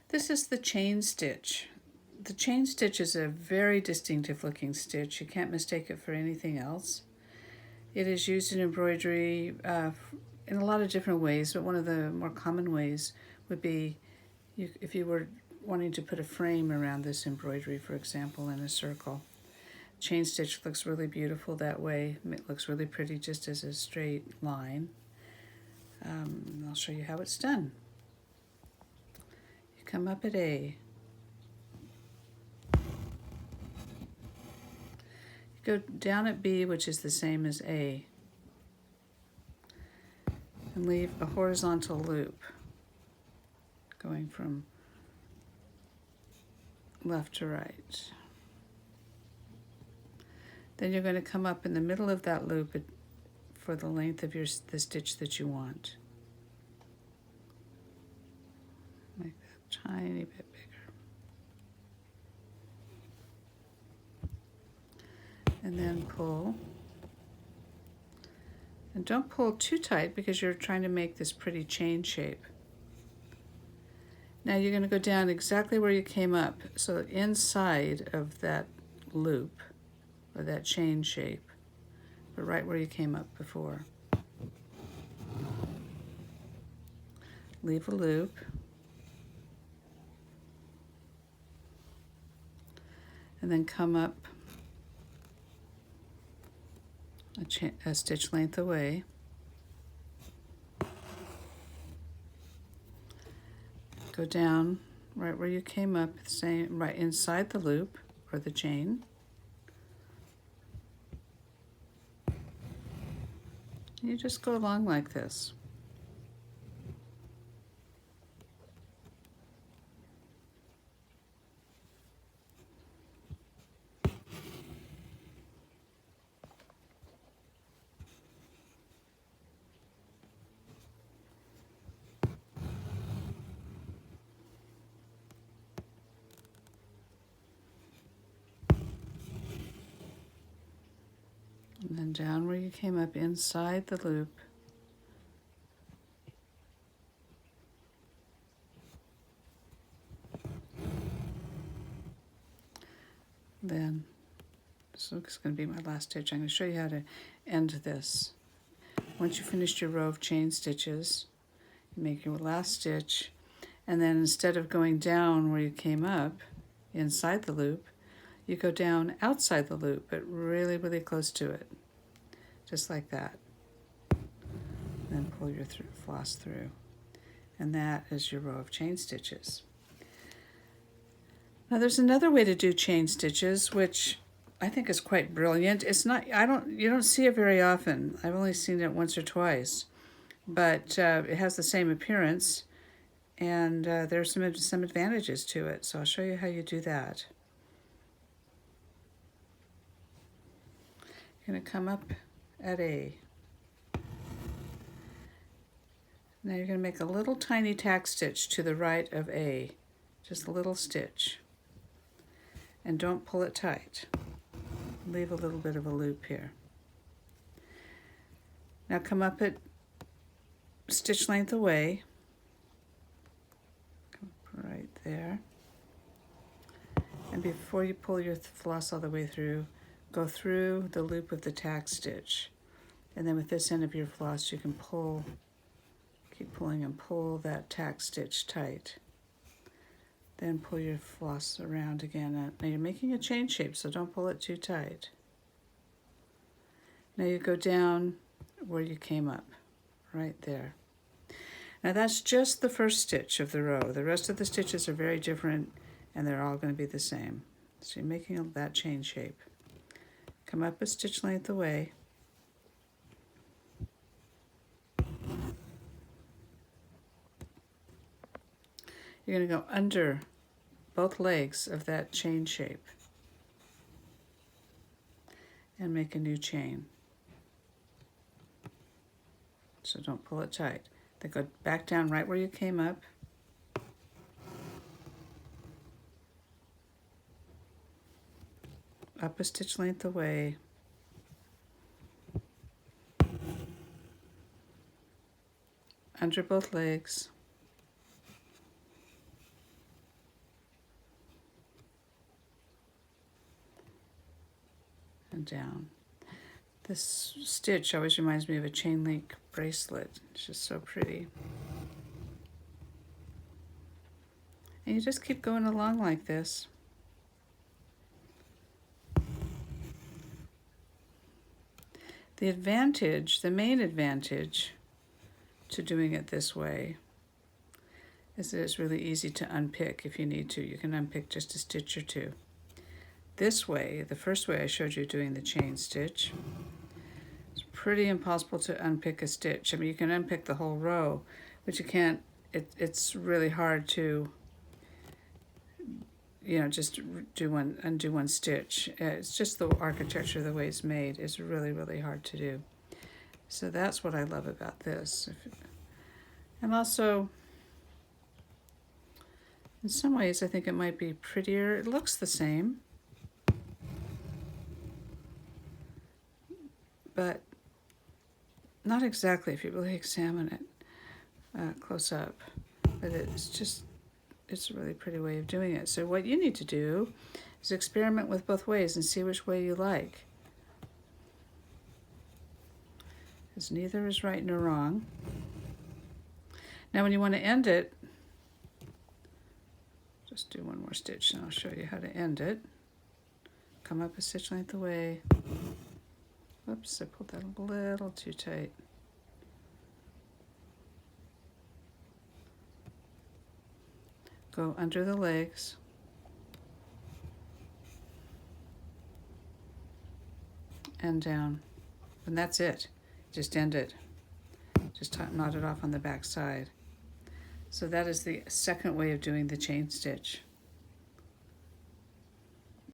This is the chain stitch. The chain stitch is a very distinctive looking stitch. You can't mistake it for anything else. It is used in embroidery in a lot of different ways, but one of the more common ways would be if you were wanting to put a frame around this embroidery, for example, in a circle. Chain stitch looks really beautiful that way. It looks really pretty just as a straight line. I'll show you how it's done. You come up at A. You go down at B, which is the same as A, and leave a horizontal loop going from left to right. Then you're going to come up in the middle of that loop for the length of the stitch that you want. Make that tiny bit bigger. And then pull. And don't pull too tight because you're trying to make this pretty chain shape. Now you're going to go down exactly where you came up, so inside of that loop, or that chain shape, but right where you came up before. Leave a loop. And then come up a stitch length away. Go down right where you came up, right inside the loop or the chain. You just go along like this. And then down where you came up inside the loop. Then, this is going to be my last stitch. I'm going to show you how to end this. Once you finished your row of chain stitches, you make your last stitch, and then instead of going down where you came up, inside the loop, you go down outside the loop, but really, really close to it. Just like that. Then pull your floss through. And that is your row of chain stitches. Now there's another way to do chain stitches, which I think is quite brilliant. It's not, you don't see it very often. I've only seen it once or twice, but it has the same appearance, and there's some advantages to it. So I'll show you how you do that. You're going to come up at A. Now you're going to make a little tiny tack stitch to the right of A, just a little stitch. And don't pull it tight. Leave a little bit of a loop here. Now come up at stitch length away. Come up right there. And before you pull your floss all the way through, go through the loop of the tack stitch. And then with this end of your floss, you can pull, keep pulling and pull that tack stitch tight. Then pull your floss around again. Now you're making a chain shape, so don't pull it too tight. Now you go down where you came up, right there. Now that's just the first stitch of the row. The rest of the stitches are very different, and they're all going to be the same. So you're making that chain shape. Come up a stitch length away. You're going to go under both legs of that chain shape and make a new chain. So don't pull it tight. Then go back down right where you came up. Up a stitch length away. Under both legs. and down. This stitch always reminds me of a chain link bracelet. It's just so pretty. And you just keep going along like this. The main advantage to doing it this way is that it's really easy to unpick if you need to. You can unpick just a stitch or two. This way, the first way I showed you doing the chain stitch, it's pretty impossible to unpick a stitch. I mean, you can unpick the whole row, but you can't, it's really hard to, just undo one stitch. It's just the architecture, the way it's made, is really, really hard to do. So that's what I love about this. And also, in some ways, I think it might be prettier. It looks the same, but not exactly if you really examine it close up. But it's a really pretty way of doing it. So what you need to do is experiment with both ways and see which way you like. Because neither is right nor wrong. Now when you want to end it, just do one more stitch and I'll show you how to end it. Come up a stitch length away. Whoops, I pulled that a little too tight. Go under the legs. And down. And that's it. Just end it. Just knot it off on the back side. So that is the second way of doing the chain stitch.